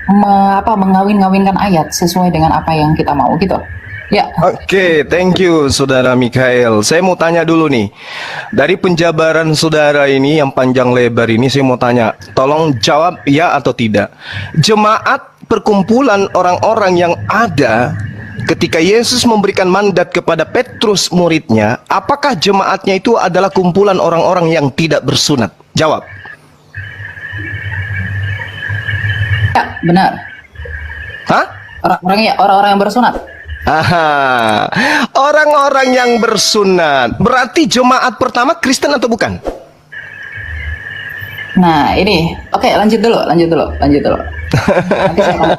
mengawin-ngawinkan ayat sesuai dengan apa yang kita mau gitu. Ya. Oke, thank you Saudara Mikael. Saya mau tanya dulu nih. Dari penjabaran Saudara ini yang panjang lebar ini, saya mau tanya, tolong jawab ya atau tidak. Jemaat perkumpulan orang-orang yang ada ketika Yesus memberikan mandat kepada Petrus muridnya, apakah jemaatnya itu adalah kumpulan orang-orang yang tidak bersunat? Jawab. Ya, benar. Hah? Orang-orang yang bersunat. Aha, orang-orang yang bersunat. Berarti jemaat pertama Kristen atau bukan? Nah, ini. Oke, lanjut dulu. Nanti saya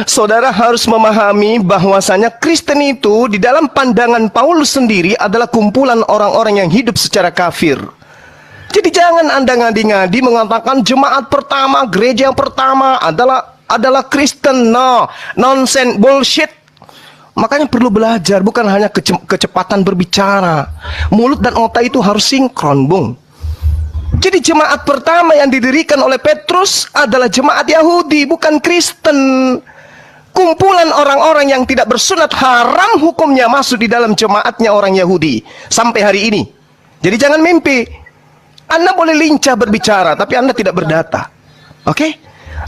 Saudara harus memahami bahwasanya Kristen itu di dalam pandangan Paulus sendiri adalah kumpulan orang-orang yang hidup secara kafir. Jadi jangan Anda ngadi-ngadi mengatakan jemaat pertama, gereja yang pertama adalah Kristen. No, nonsense, bullshit. Makanya perlu belajar, bukan hanya kecepatan berbicara. Mulut dan otak itu harus sinkron, Bung. Jadi jemaat pertama yang didirikan oleh Petrus adalah jemaat Yahudi, bukan Kristen. Kumpulan orang-orang yang tidak bersunat haram hukumnya masuk di dalam jemaatnya orang Yahudi sampai hari ini. Jadi jangan mimpi. Anda boleh lincah berbicara, tapi Anda tidak berdata. Oke?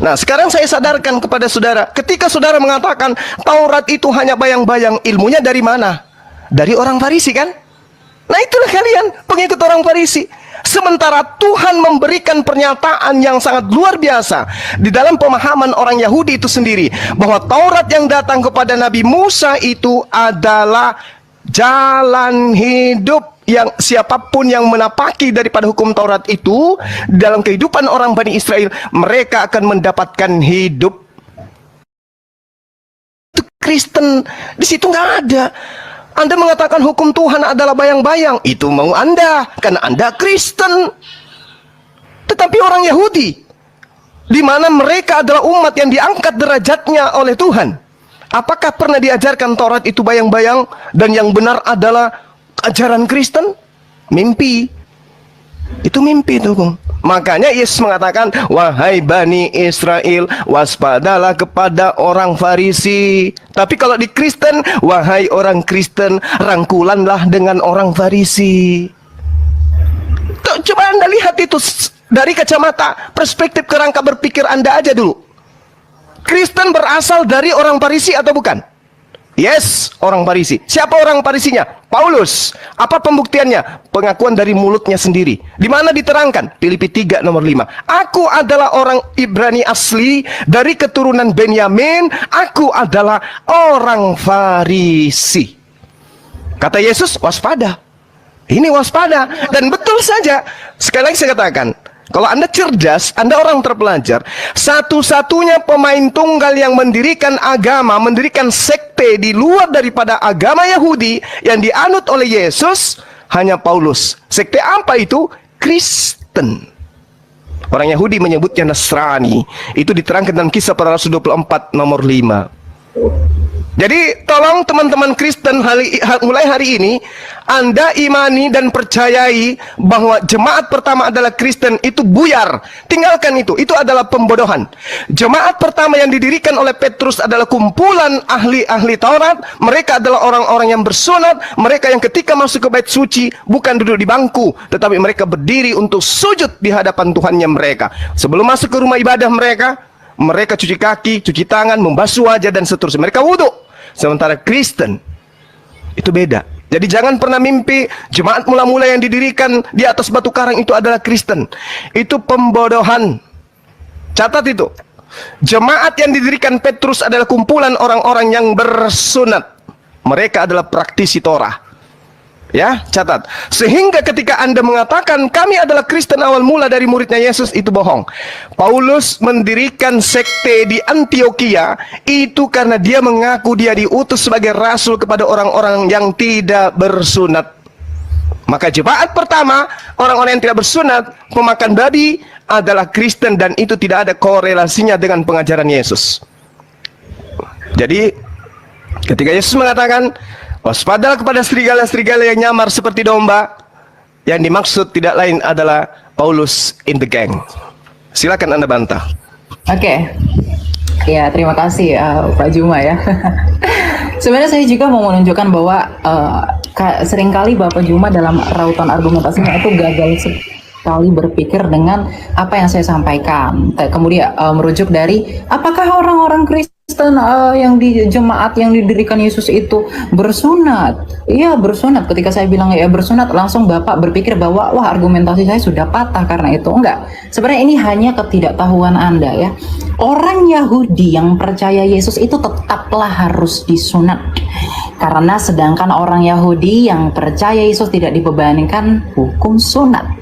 Nah, sekarang saya sadarkan kepada saudara, ketika saudara mengatakan Taurat itu hanya bayang-bayang, ilmunya dari mana? Dari orang Farisi kan? Nah, itulah kalian, pengikut orang Farisi. Sementara Tuhan memberikan pernyataan yang sangat luar biasa di dalam pemahaman orang Yahudi itu sendiri, bahwa Taurat yang datang kepada Nabi Musa itu adalah jalan hidup, yang siapapun yang menapaki daripada hukum Taurat itu dalam kehidupan orang Bani Israel, mereka akan mendapatkan hidup. Itu Kristen di situ nggak ada. Anda mengatakan hukum Tuhan adalah bayang-bayang, itu mau Anda karena Anda Kristen. Tetapi orang Yahudi, di mana mereka adalah umat yang diangkat derajatnya oleh Tuhan, apakah pernah diajarkan Taurat itu bayang-bayang dan yang benar adalah ajaran Kristen? Mimpi. Itu mimpi itu, Bung. Makanya Yesus mengatakan, wahai Bani Israel, waspadalah kepada orang Farisi. Tapi kalau di Kristen, wahai orang Kristen, rangkulanlah dengan orang Farisi. Coba Anda lihat itu dari kacamata perspektif kerangka berpikir Anda aja dulu. Kristen berasal dari orang Farisi atau bukan? Yes, orang Farisi. Siapa orang Farisinya? Paulus. Apa pembuktiannya? Pengakuan dari mulutnya sendiri. Di mana diterangkan? Filipi 3 nomor 5. Aku adalah orang Ibrani asli dari keturunan Benyamin. Aku adalah orang Farisi. Kata Yesus, waspada. Ini waspada. Dan betul saja. Sekali lagi saya katakan, kalau Anda cerdas, Anda orang terpelajar, satu-satunya pemain tunggal yang mendirikan agama, mendirikan sekte di luar daripada agama Yahudi yang dianut oleh Yesus, hanya Paulus. Sekte apa itu? Kristen. Orang Yahudi menyebutnya Nasrani. Itu diterangkan dalam Kisah Para Rasul 24 nomor 5. Jadi tolong teman-teman Kristen mulai hari ini Anda imani dan percayai bahwa jemaat pertama adalah Kristen. Itu buyar. Tinggalkan itu adalah pembodohan. Jemaat pertama yang didirikan oleh Petrus adalah kumpulan ahli-ahli Taurat. Mereka adalah orang-orang yang bersunat. Mereka yang ketika masuk ke bait suci bukan duduk di bangku, tetapi mereka berdiri untuk sujud di hadapan Tuhannya mereka. Sebelum masuk ke rumah ibadah mereka cuci kaki, cuci tangan, membasuh wajah dan seterusnya. Mereka wudhu. Sementara Kristen itu beda. Jadi jangan pernah mimpi jemaat mula-mula yang didirikan di atas batu karang itu adalah Kristen. Itu pembodohan. Catat itu. Jemaat yang didirikan Petrus adalah kumpulan orang-orang yang bersunat. Mereka adalah praktisi Torah. Ya, catat. Sehingga ketika Anda mengatakan kami adalah Kristen awal mula dari muridnya Yesus, itu bohong. Paulus mendirikan sekte di Antioquia itu karena dia mengaku dia diutus sebagai rasul kepada orang-orang yang tidak bersunat. Maka jemaat pertama, orang-orang yang tidak bersunat, pemakan babi, adalah Kristen, dan itu tidak ada korelasinya dengan pengajaran Yesus. Jadi ketika Yesus mengatakan waspadalah kepada serigala-serigala yang nyamar seperti domba, yang dimaksud tidak lain adalah Paulus in the gang. Silakan Anda bantah. Oke. Ya, terima kasih Pak Juma ya. Sebenarnya saya juga mau menunjukkan bahwa seringkali Bapak Juma dalam rautan argumentasinya itu gagal sekali berpikir dengan apa yang saya sampaikan. Kemudian merujuk dari apakah orang-orang Kristen yang di jemaat yang didirikan Yesus itu bersunat? Iya, bersunat. Ketika saya bilang ya bersunat, langsung Bapak berpikir bahwa wah, argumentasi saya sudah patah karena itu. Enggak. Sebenarnya ini hanya ketidaktahuan Anda ya. Orang Yahudi yang percaya Yesus itu tetaplah harus disunat. Karena sedangkan orang Yahudi yang percaya Yesus tidak dibebankan hukum sunat.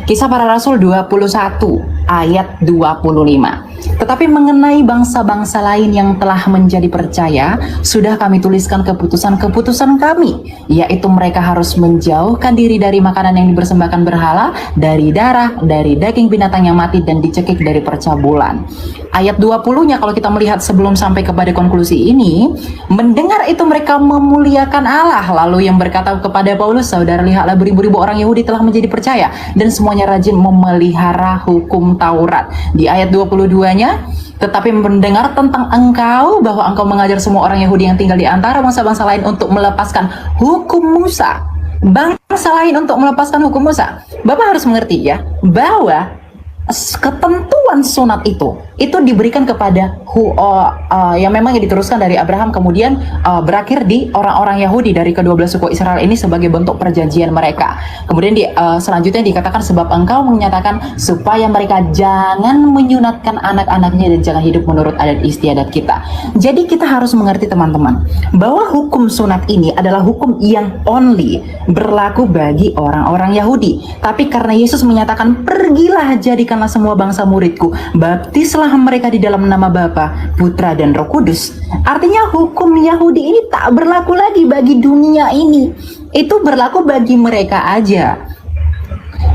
Kisah Para Rasul 21 ayat 25. Tetapi mengenai bangsa-bangsa lain yang telah menjadi percaya, sudah kami tuliskan keputusan-keputusan kami, yaitu mereka harus menjauhkan diri dari makanan yang dipersembahkan berhala, dari darah, dari daging binatang yang mati, dan dicekik dari percabulan. Ayat 20-nya kalau kita melihat sebelum sampai kepada konklusi ini, mendengar itu mereka memuliakan Allah, lalu yang berkata kepada Paulus, saudara, lihatlah beribu-ribu orang Yahudi telah menjadi percaya, dan semuanya rajin memelihara hukum Taurat. Di ayat 22-nya, tetapi mendengar tentang engkau, bahwa engkau mengajar semua orang Yahudi yang tinggal di antara bangsa-bangsa lain untuk melepaskan hukum Musa. Bangsa lain untuk melepaskan hukum Musa. Bapak harus mengerti ya, bahwa ketentuan sunat itu diberikan kepada yang memang diteruskan dari Abraham, kemudian berakhir di orang-orang Yahudi dari kedua belah suku Israel ini sebagai bentuk perjanjian mereka. Kemudian selanjutnya dikatakan sebab engkau menyatakan supaya mereka jangan menyunatkan anak-anaknya dan jangan hidup menurut adat istiadat kita. Jadi kita harus mengerti teman-teman bahwa hukum sunat ini adalah hukum yang only berlaku bagi orang-orang Yahudi. Tapi karena Yesus menyatakan pergilah jadikanlah semua bangsa muridku, baptislah mereka di dalam nama Bapa, Putra dan Roh Kudus. Artinya hukum Yahudi ini tak berlaku lagi bagi dunia ini. Itu berlaku bagi mereka aja.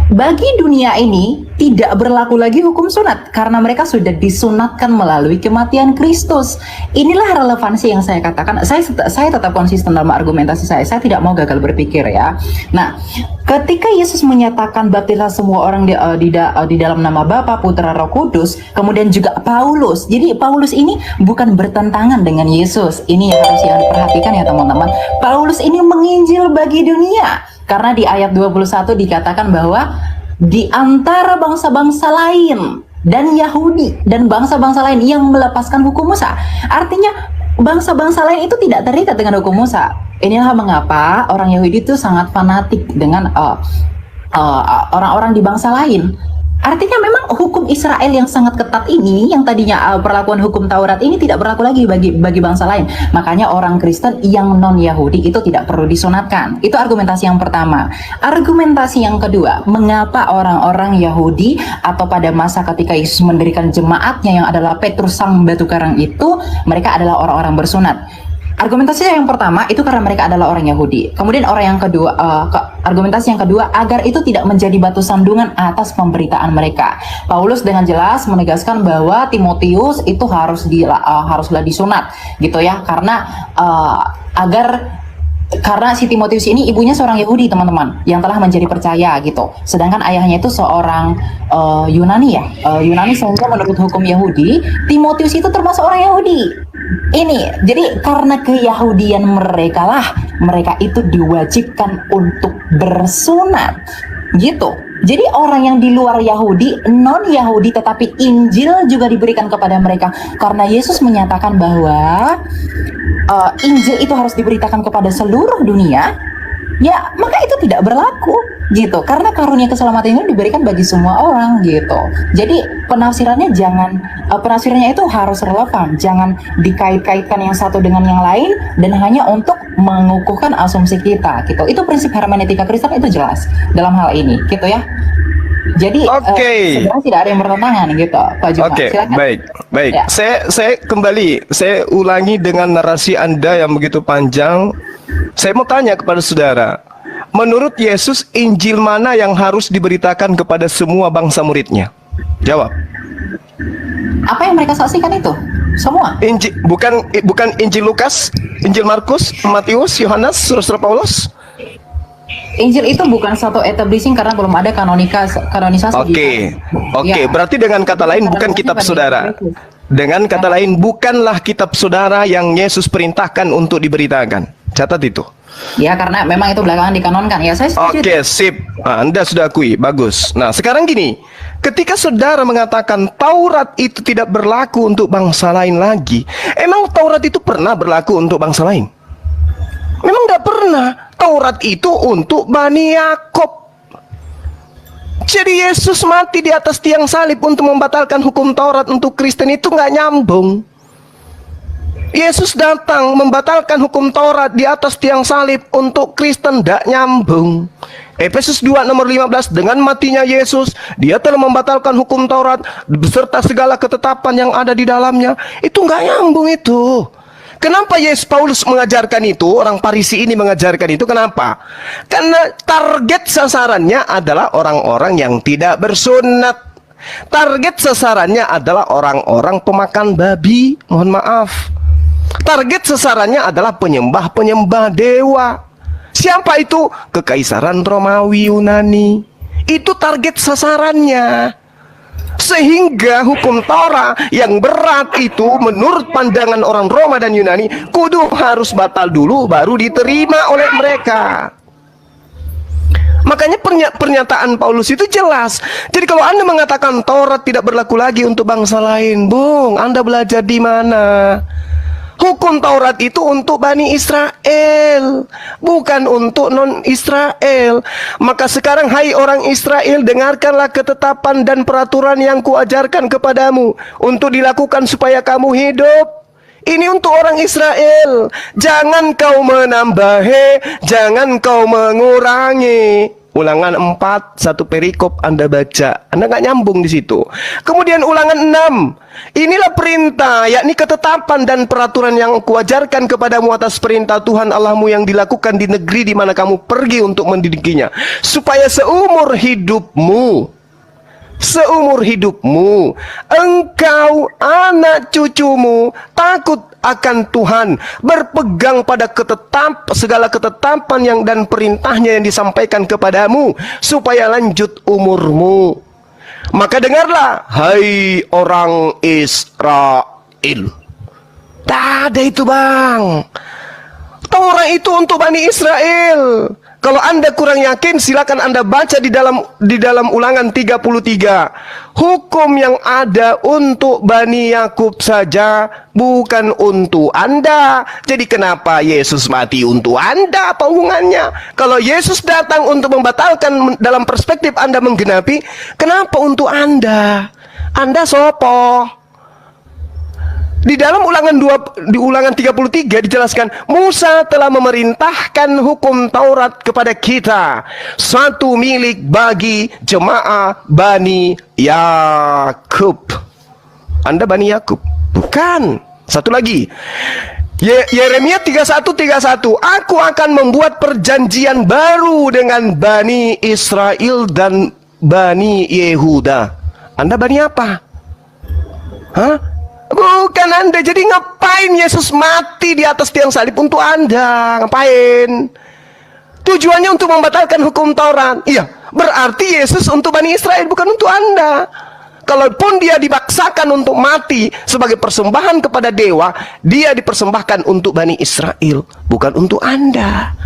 Bagi dunia ini tidak berlaku lagi hukum sunat karena mereka sudah disunatkan melalui kematian Kristus. Inilah relevansi yang saya katakan. Saya tetap konsisten dalam argumentasi saya. Saya tidak mau gagal berpikir ya. Nah, ketika Yesus menyatakan baptislah semua orang di dalam nama Bapa, Putra, Roh Kudus, kemudian juga Paulus. Jadi Paulus ini bukan bertentangan dengan Yesus. Ini yang harus diperhatikan ya teman-teman. Paulus ini menginjil bagi dunia. Karena di ayat 21 dikatakan bahwa di antara bangsa-bangsa lain dan Yahudi dan bangsa-bangsa lain yang melepaskan hukum Musa. Artinya bangsa-bangsa lain itu tidak terikat dengan hukum Musa. Inilah mengapa orang Yahudi itu sangat fanatik dengan orang-orang di bangsa lain. Artinya memang hukum Israel yang sangat ketat ini, yang tadinya perlakuan hukum Taurat ini tidak berlaku lagi bagi bangsa lain. Makanya orang Kristen yang non-Yahudi itu tidak perlu disunatkan. Itu argumentasi yang pertama. Argumentasi yang kedua, mengapa orang-orang Yahudi atau pada masa ketika Yesus mendirikan jemaatnya yang adalah Petrus sang batu karang itu, mereka adalah orang-orang bersunat. Argumentasi yang pertama itu karena mereka adalah orang Yahudi. Kemudian argumentasi yang kedua agar itu tidak menjadi batu sandungan atas pemberitaan mereka. Paulus dengan jelas menegaskan bahwa Timotius itu haruslah disunat, gitu ya, karena si Timotius ini ibunya seorang Yahudi teman-teman yang telah menjadi percaya gitu. Sedangkan ayahnya itu seorang Yunani ya, Yunani, sehingga menurut hukum Yahudi Timotius itu termasuk orang Yahudi. Ini jadi karena keyahudian mereka itu diwajibkan untuk bersunat gitu. Jadi orang yang di luar Yahudi, non-Yahudi, tetapi Injil juga diberikan kepada mereka karena Yesus menyatakan bahwa Injil itu harus diberitakan kepada seluruh dunia. Ya, maka itu tidak berlaku gitu. Karena karunia keselamatan ini diberikan bagi semua orang gitu. Jadi penafsirannya itu harus relevan, jangan dikait-kaitkan yang satu dengan yang lain dan hanya untuk mengukuhkan asumsi kita gitu. Itu prinsip hermeneutika Kristen itu jelas dalam hal ini gitu ya. Jadi sebenarnya tidak ada yang bertentangan gitu, Pak Juma. Oke, baik. Ya. Saya ulangi dengan narasi Anda yang begitu panjang. Saya mau tanya kepada saudara, menurut Yesus Injil mana yang harus diberitakan kepada semua bangsa muridnya? Jawab. Apa yang mereka saksikan itu? Semua. Bukan Injil Lukas, Injil Markus, Matius, Yohanes, Surat Paulus. Injil itu bukan satu establishing karena belum ada kanonisasi. Oke, Ya. berarti dengan kata lain bukan kitab saudara. Dengan kata lain bukanlah kitab saudara yang Yesus perintahkan untuk diberitakan. Catat itu. Ya, karena memang itu belakangan dikanonkan. Ya, saya setuju. Oke, sip. Anda sudah akui, bagus. Nah, sekarang gini, ketika saudara mengatakan Taurat itu tidak berlaku untuk bangsa lain lagi, emang Taurat itu pernah berlaku untuk bangsa lain? Memang tidak pernah. Taurat itu untuk Bani Yakob. Jadi Yesus mati di atas tiang salib untuk membatalkan hukum Taurat untuk Kristen itu nggak nyambung. Yesus datang membatalkan hukum Taurat di atas tiang salib untuk Kristen, tidak nyambung. Efesus 2 nomor 15, dengan matinya Yesus, dia telah membatalkan hukum Taurat beserta segala ketetapan yang ada di dalamnya. Itu nggak nyambung itu. Kenapa Paulus mengajarkan itu? Orang Farisi ini mengajarkan itu. Kenapa? Karena target sasarannya adalah orang-orang yang tidak bersunat. Target sasarannya adalah orang-orang pemakan babi. Mohon maaf. Target sasarannya adalah penyembah-penyembah dewa. Siapa itu? Kekaisaran Romawi Yunani. Itu target sasarannya. Sehingga hukum Torah yang berat itu menurut pandangan orang Roma dan Yunani kudu harus batal dulu baru diterima oleh mereka. Makanya pernyataan Paulus itu jelas. Jadi kalau Anda mengatakan Taurat tidak berlaku lagi untuk bangsa lain, Bung, Anda belajar di mana? Hukum Taurat itu untuk Bani Israel, bukan untuk non-Israel. Maka sekarang, hai orang Israel, dengarkanlah ketetapan dan peraturan yang kuajarkan kepadamu untuk dilakukan supaya kamu hidup. Ini untuk orang Israel. Jangan kau menambahi, jangan kau mengurangi. Ulangan 4, satu perikop Anda baca, Anda nggak nyambung di situ. Kemudian ulangan 6, inilah perintah, yakni ketetapan dan peraturan yang kuajarkan kepadamu atas perintah Tuhan Allahmu yang dilakukan di negeri di mana kamu pergi untuk mendidikinya, supaya seumur hidupmu engkau, anak cucumu takut akan Tuhan, berpegang pada segala ketetapan yang dan perintahnya yang disampaikan kepadamu, supaya lanjut umurmu. Maka dengarlah, hai orang Israel. Tak ada itu, Bang. Taurat itu untuk Bani Israel. Kalau Anda kurang yakin, silakan Anda baca di dalam Ulangan 33. Hukum yang ada untuk Bani Yakub saja, bukan untuk Anda. Jadi kenapa Yesus mati untuk Anda? Apa hubungannya? Kalau Yesus datang untuk membatalkan dalam perspektif Anda menggenapi, kenapa untuk Anda? Anda sopo? Di dalam di Ulangan 33 dijelaskan, Musa telah memerintahkan hukum Taurat kepada kita, satu milik bagi jemaah Bani Yakub. Anda Bani Yakub? Bukan. Satu lagi, Yeremia 31:31, aku akan membuat perjanjian baru dengan Bani Israel dan Bani Yehuda. Anda Bani apa? Hah? Bukan Anda. Jadi ngapain Yesus mati di atas tiang salib untuk Anda? Ngapain? Tujuannya untuk membatalkan hukum Taurat. Iya, berarti Yesus untuk Bani Israel, bukan untuk Anda. Kalaupun dia dipaksakan untuk mati sebagai persembahan kepada dewa, dia dipersembahkan untuk Bani Israel, bukan untuk Anda.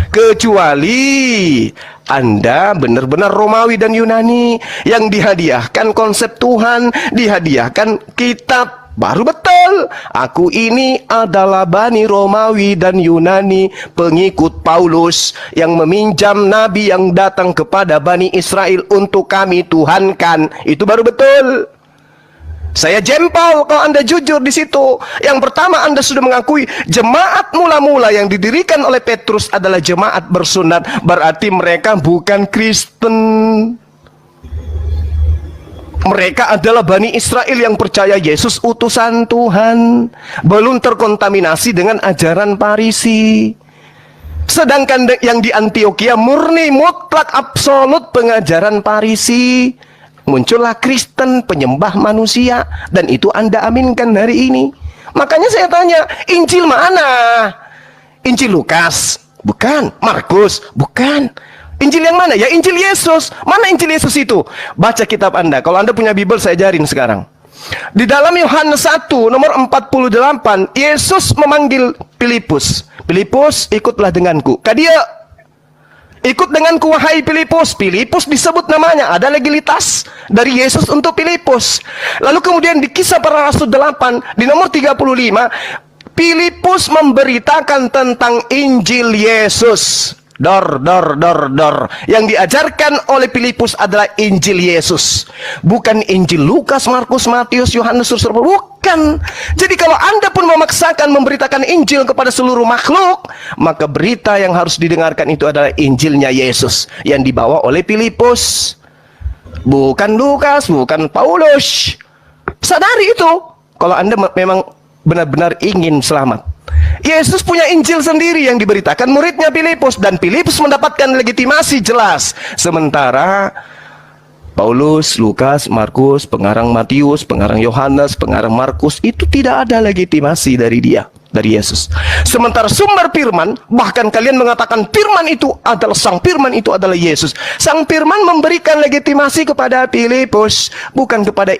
Kecuali Anda benar-benar Romawi dan Yunani yang dihadiahkan konsep Tuhan, dihadiahkan kitab. Baru betul, aku ini adalah Bani Romawi dan Yunani, pengikut Paulus yang meminjam nabi yang datang kepada Bani Israel untuk kami tuhankan. Itu baru betul. Saya jempol kalau Anda jujur di situ. Yang pertama, Anda sudah mengakui jemaat mula-mula yang didirikan oleh Petrus adalah jemaat bersunat, berarti mereka bukan Kristen. Mereka adalah Bani Israel yang percaya Yesus utusan Tuhan, belum terkontaminasi dengan ajaran Farisi. Sedangkan yang di Antioquia murni mutlak absolut pengajaran Farisi. Muncullah Kristen penyembah manusia, dan itu Anda aminkan hari ini. Makanya saya tanya, Injil mana? Injil Lukas? Bukan. Markus? Bukan. Injil yang mana? Ya Injil Yesus. Mana Injil Yesus itu? Baca kitab Anda. Kalau Anda punya Bible, saya ajarin sekarang. Di dalam Yohanes 1 nomor 48, Yesus memanggil Filipus. Filipus, ikutlah denganku. Dia ikut denganku wahai Filipus. Filipus disebut namanya. Ada legalitas dari Yesus untuk Filipus. Lalu kemudian di Kisah Para Rasul 8 di nomor 35, Filipus memberitakan tentang Injil Yesus. Dor. Yang diajarkan oleh Filipus adalah Injil Yesus. Bukan Injil Lukas, Markus, Matius, Yohanes, bukan. Jadi kalau Anda pun memaksakan memberitakan Injil kepada seluruh makhluk, maka berita yang harus didengarkan itu adalah Injilnya Yesus yang dibawa oleh Filipus. Bukan Lukas, bukan Paulus. Sadari itu. Kalau Anda memang benar-benar ingin selamat. Yesus punya Injil sendiri yang diberitakan muridnya Filipus, dan Filipus mendapatkan legitimasi jelas. Sementara Paulus, Lukas, Markus, pengarang Matius, pengarang Yohanes, pengarang Markus itu tidak ada legitimasi dari Yesus. Sementara sumber firman, bahkan kalian mengatakan firman itu adalah sang firman itu adalah Yesus. Sang firman memberikan legitimasi kepada Filipus, bukan kepada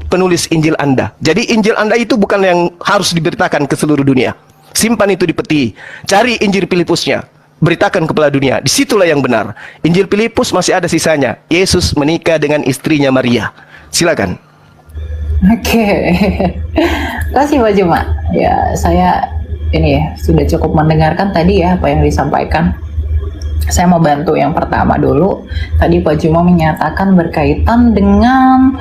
penulis Injil Anda. Jadi Injil Anda itu bukan yang harus diberitakan ke seluruh dunia. Simpan itu di peti. Cari Injil Filipusnya, beritakan kepada dunia. Disitulah yang benar. Injil Filipus masih ada sisanya. Yesus menikah dengan istrinya Maria. Silakan. Oke. Terima kasih Pak Juma. Ya, saya ini ya sudah cukup mendengarkan tadi ya apa yang disampaikan. Saya mau bantu yang pertama dulu. Tadi Pak Juma menyatakan berkaitan dengan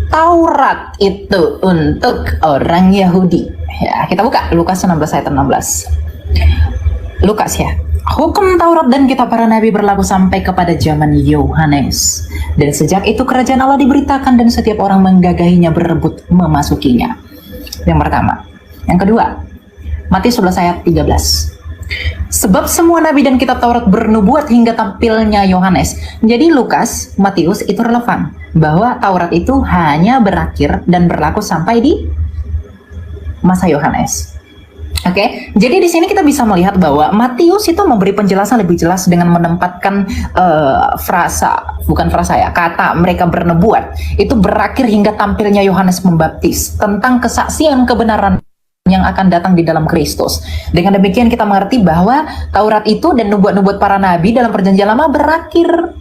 Taurat itu untuk orang Yahudi. Ya, kita buka Lukas 16 ayat 16. Lukas ya. Hukum Taurat dan kitab para nabi berlaku sampai kepada zaman Yohanes. Dan sejak itu kerajaan Allah diberitakan dan setiap orang menggagahinya berebut memasukinya. Yang pertama. Yang kedua, Matius 11 ayat 13. Sebab semua nabi dan kitab Taurat bernubuat hingga tampilnya Yohanes. Jadi Lukas, Matius itu relevan bahwa Taurat itu hanya berakhir dan berlaku sampai di masa Yohanes. Oke, jadi di sini kita bisa melihat bahwa Matius itu memberi penjelasan lebih jelas dengan menempatkan kata mereka bernubuat itu berakhir hingga tampilnya Yohanes Pembaptis tentang kesaksian kebenaran yang akan datang di dalam Kristus. Dengan demikian kita mengerti bahwa Taurat itu dan nubuat-nubuat para nabi dalam Perjanjian Lama berakhir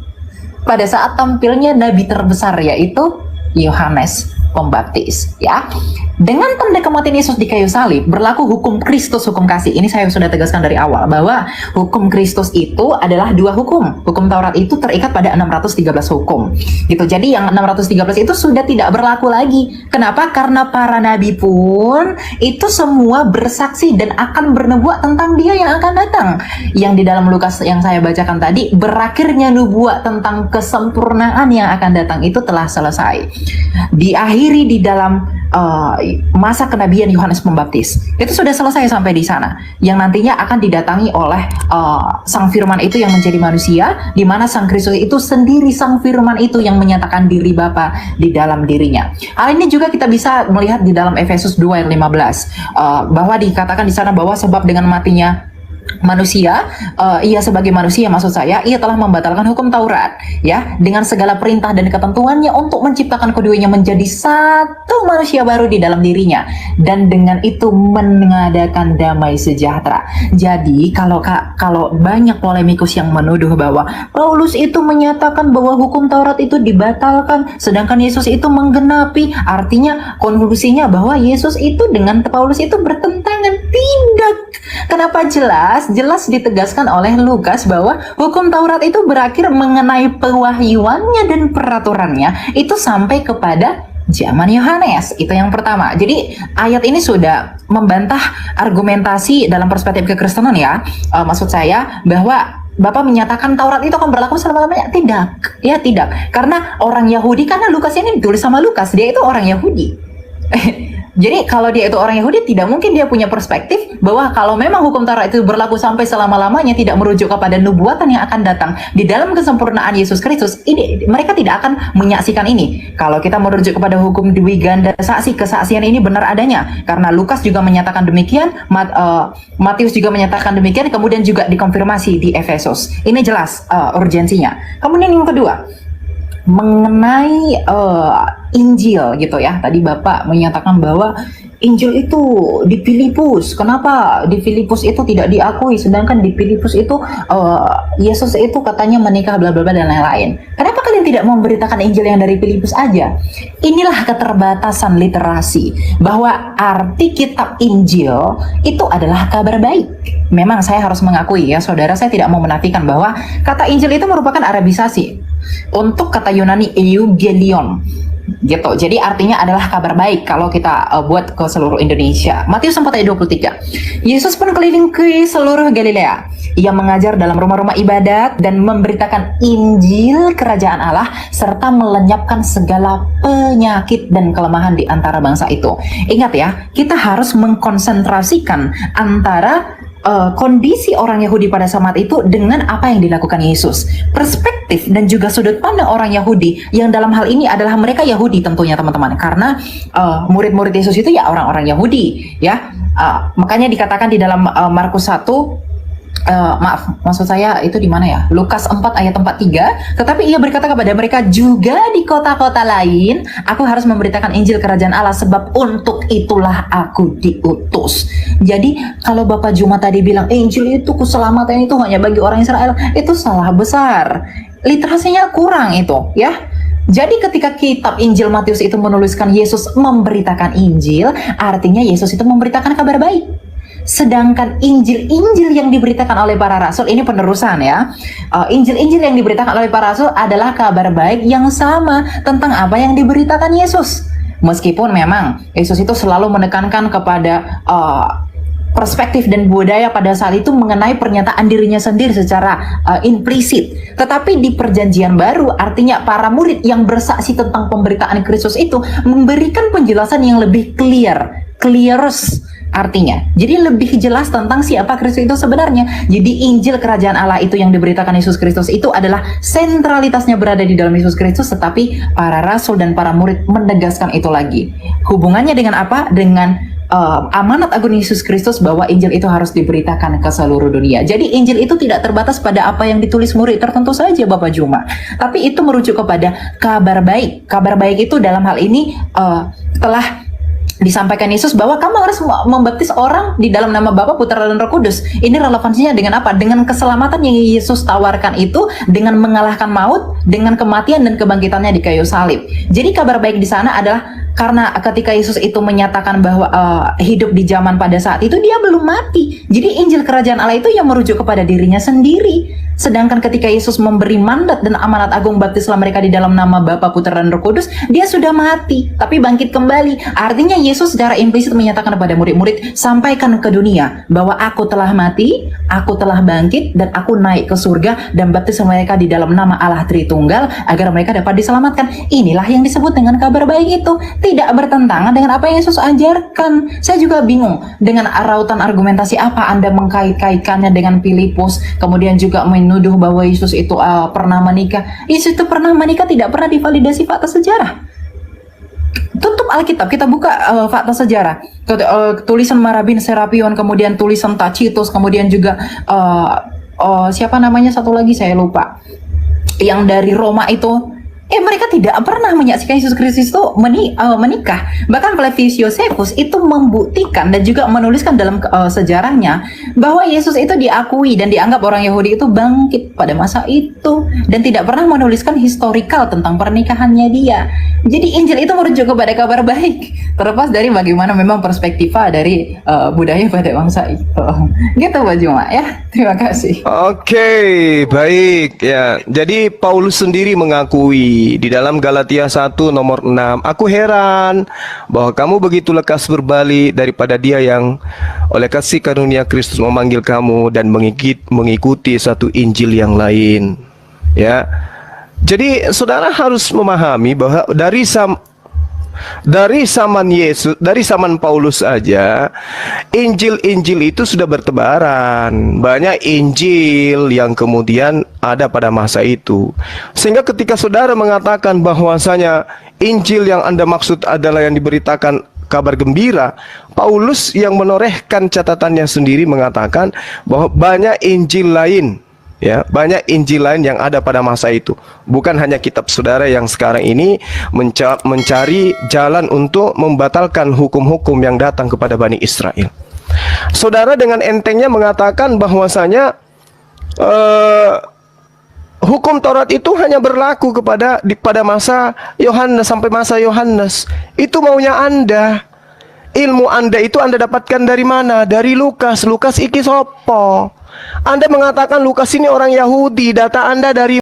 pada saat tampilnya nabi terbesar, yaitu Yohanes Pembaptis, ya. Dengan tanda kematian Yesus di kayu salib berlaku hukum Kristus, hukum kasih. Ini saya sudah tegaskan dari awal bahwa hukum Kristus itu adalah dua hukum. Hukum Taurat itu terikat pada 613 hukum. Gitu. Jadi yang 613 itu sudah tidak berlaku lagi. Kenapa? Karena para nabi pun itu semua bersaksi dan akan bernubuat tentang Dia yang akan datang. Yang di dalam Lukas yang saya bacakan tadi, berakhirnya nubuat tentang kesempurnaan yang akan datang itu telah selesai. Diakhiri di dalam masa kenabian Yohanes Pembaptis. Itu sudah selesai sampai di sana. Yang nantinya akan didatangi oleh Sang Firman itu yang menjadi manusia, di mana Sang Kristus itu sendiri Sang Firman itu yang menyatakan diri Bapa di dalam dirinya. Hal ini juga kita bisa melihat di dalam Efesus 2 ayat 15, bahwa dikatakan di sana bahwa sebab dengan matinya manusia, ia sebagai manusia maksud saya, ia telah membatalkan hukum Taurat ya, dengan segala perintah dan ketentuannya untuk menciptakan keduanya menjadi satu manusia baru di dalam dirinya, dan dengan itu mengadakan damai sejahtera. Jadi kalau banyak polemikus yang menuduh bahwa Paulus itu menyatakan bahwa hukum Taurat itu dibatalkan sedangkan Yesus itu menggenapi, artinya konklusinya bahwa Yesus itu dengan Paulus itu bertentangan. Tidak. Kenapa? Jelas ditegaskan oleh Lukas bahwa hukum Taurat itu berakhir mengenai pewahyuannya dan peraturannya itu sampai kepada zaman Yohanes. Itu yang pertama. Jadi ayat ini sudah membantah argumentasi dalam perspektif kekristenan ya. Maksud saya bahwa Bapak menyatakan Taurat itu akan berlaku selama-lamanya. Tidak. Ya tidak. Karena orang Yahudi, karena Lukas ini ditulis sama Lukas, dia itu orang Yahudi. Jadi kalau dia itu orang Yahudi, tidak mungkin dia punya perspektif bahwa kalau memang hukum Taurat itu berlaku sampai selama-lamanya, tidak merujuk kepada nubuatan yang akan datang di dalam kesempurnaan Yesus Kristus, ini mereka tidak akan menyaksikan ini. Kalau kita merujuk kepada hukum dwi ganda saksi, kesaksian ini benar adanya, karena Lukas juga menyatakan demikian, Matius juga menyatakan demikian, kemudian juga dikonfirmasi di Efesus. Ini jelas urgensinya. Kemudian yang kedua, mengenai Injil gitu ya. Tadi Bapak menyatakan bahwa Injil itu di Filipus. Kenapa di Filipus itu tidak diakui, sedangkan di Filipus itu Yesus itu katanya menikah bla bla bla dan lain-lain. Kenapa kalian tidak memberitakan Injil yang dari Filipus aja? Inilah keterbatasan literasi, bahwa arti kitab Injil itu adalah kabar baik. Memang saya harus mengakui ya, saudara, saya tidak mau menafikan bahwa kata Injil itu merupakan arabisasi untuk kata Yunani Eugelion gitu. Jadi artinya adalah kabar baik kalau kita buat ke seluruh Indonesia. Matius 4 ayat 23. Yesus pun keliling ke seluruh Galilea. Ia mengajar dalam rumah-rumah ibadat dan memberitakan Injil kerajaan Allah serta melenyapkan segala penyakit dan kelemahan di antara bangsa itu. Ingat ya, kita harus mengkonsentrasikan antara kondisi orang Yahudi pada saat itu dengan apa yang dilakukan Yesus. Perspektif dan juga sudut pandang orang Yahudi yang dalam hal ini adalah mereka Yahudi tentunya teman-teman, karena murid-murid Yesus itu ya orang-orang Yahudi ya. Makanya dikatakan di dalam Markus 1, maaf, maksud saya itu di mana ya? Lukas 4 ayat 43. Tetapi ia berkata kepada mereka, juga di kota-kota lain aku harus memberitakan Injil kerajaan Allah, sebab untuk itulah aku diutus. Jadi kalau Bapak Juma tadi bilang Injil itu keselamatan itu hanya bagi orang Israel, itu salah besar. Literasinya kurang itu ya. Jadi ketika kitab Injil Matius itu menuliskan Yesus memberitakan Injil, artinya Yesus itu memberitakan kabar baik. Sedangkan Injil-Injil yang diberitakan oleh para rasul, ini penerusan ya. Injil-Injil yang diberitakan oleh para rasul adalah kabar baik yang sama tentang apa yang diberitakan Yesus. Meskipun memang Yesus itu selalu menekankan kepada perspektif dan budaya pada saat itu mengenai pernyataan dirinya sendiri secara implisit. Tetapi di perjanjian baru, artinya para murid yang bersaksi tentang pemberitaan Kristus itu memberikan penjelasan yang lebih clearus artinya. Jadi lebih jelas tentang siapa Kristus itu sebenarnya. Jadi Injil kerajaan Allah itu yang diberitakan Yesus Kristus itu adalah sentralitasnya berada di dalam Yesus Kristus, tetapi para rasul dan para murid menegaskan itu lagi. Hubungannya dengan apa? Dengan amanat agung Yesus Kristus bahwa Injil itu harus diberitakan ke seluruh dunia. Jadi Injil itu tidak terbatas pada apa yang ditulis murid tertentu saja Bapak Juma, tapi itu merujuk kepada kabar baik. Kabar baik itu dalam hal ini telah disampaikan Yesus bahwa kamu harus membaptis orang di dalam nama Bapa, Putra dan Roh Kudus. Ini relevansinya dengan apa? Dengan keselamatan yang Yesus tawarkan itu, dengan mengalahkan maut, dengan kematian dan kebangkitannya di kayu salib. Jadi kabar baik di sana adalah karena ketika Yesus itu menyatakan bahwa hidup di zaman pada saat itu dia belum mati. Jadi Injil kerajaan Allah itu yang merujuk kepada dirinya sendiri. Sedangkan ketika Yesus memberi mandat dan amanat agung baptislah mereka di dalam nama Bapa, Putra dan Roh Kudus, dia sudah mati tapi bangkit kembali. Artinya Yesus secara implisit menyatakan kepada murid-murid, sampaikan ke dunia bahwa aku telah mati, aku telah bangkit, dan aku naik ke surga, dan baptis mereka di dalam nama Allah Tritunggal agar mereka dapat diselamatkan. Inilah yang disebut dengan kabar baik itu. Tidak bertentangan dengan apa yang Yesus ajarkan. Saya juga bingung dengan rautan argumentasi apa Anda mengkait-kaitkannya dengan Filipus, kemudian juga menuduh bahwa Yesus itu pernah menikah. Yesus itu pernah menikah tidak pernah divalidasi fakta sejarah. Tutup Alkitab, kita buka fakta sejarah. Tulisan Marabin Serapion, kemudian tulisan Tacitus, kemudian juga siapa namanya satu lagi saya lupa, yang dari Roma itu. Mereka tidak pernah menyaksikan Yesus Kristus itu menikah. Bahkan Flavius Josephus itu membuktikan dan juga menuliskan dalam sejarahnya bahwa Yesus itu diakui dan dianggap orang Yahudi itu bangkit pada masa itu, dan tidak pernah menuliskan historikal tentang pernikahannya dia. Jadi Injil itu merujuk kepada kabar baik, terlepas dari bagaimana memang perspektiva dari budaya pada bangsa itu. Gitu Pak Juma ya. Terima kasih. Oke, baik ya. Jadi Paulus sendiri mengakui di dalam Galatia 1 nomor 6, aku heran bahwa kamu begitu lekas berbalik daripada Dia yang oleh kasih karunia Kristus memanggil kamu dan mengikuti satu Injil yang lain. Ya. Jadi saudara harus memahami bahwa Dari zaman Yesus, dari zaman Paulus saja, Injil-Injil itu sudah bertebaran. Banyak Injil yang kemudian ada pada masa itu. Sehingga ketika saudara mengatakan bahwasanya Injil yang Anda maksud adalah yang diberitakan kabar gembira, Paulus yang menorehkan catatannya sendiri mengatakan bahwa banyak Injil lain, ya, banyak Injil lain yang ada pada masa itu. Bukan hanya kitab saudara yang sekarang ini mencari jalan untuk membatalkan hukum-hukum yang datang kepada Bani Israel. Saudara dengan entengnya mengatakan bahwasanya hukum Taurat itu hanya berlaku pada masa Yohanes sampai masa Yohanes. Itu maunya Anda. Ilmu Anda itu Anda dapatkan dari mana? Dari Lukas. Lukas iki sopo? Anda mengatakan Lukas ini orang Yahudi. Data Anda dari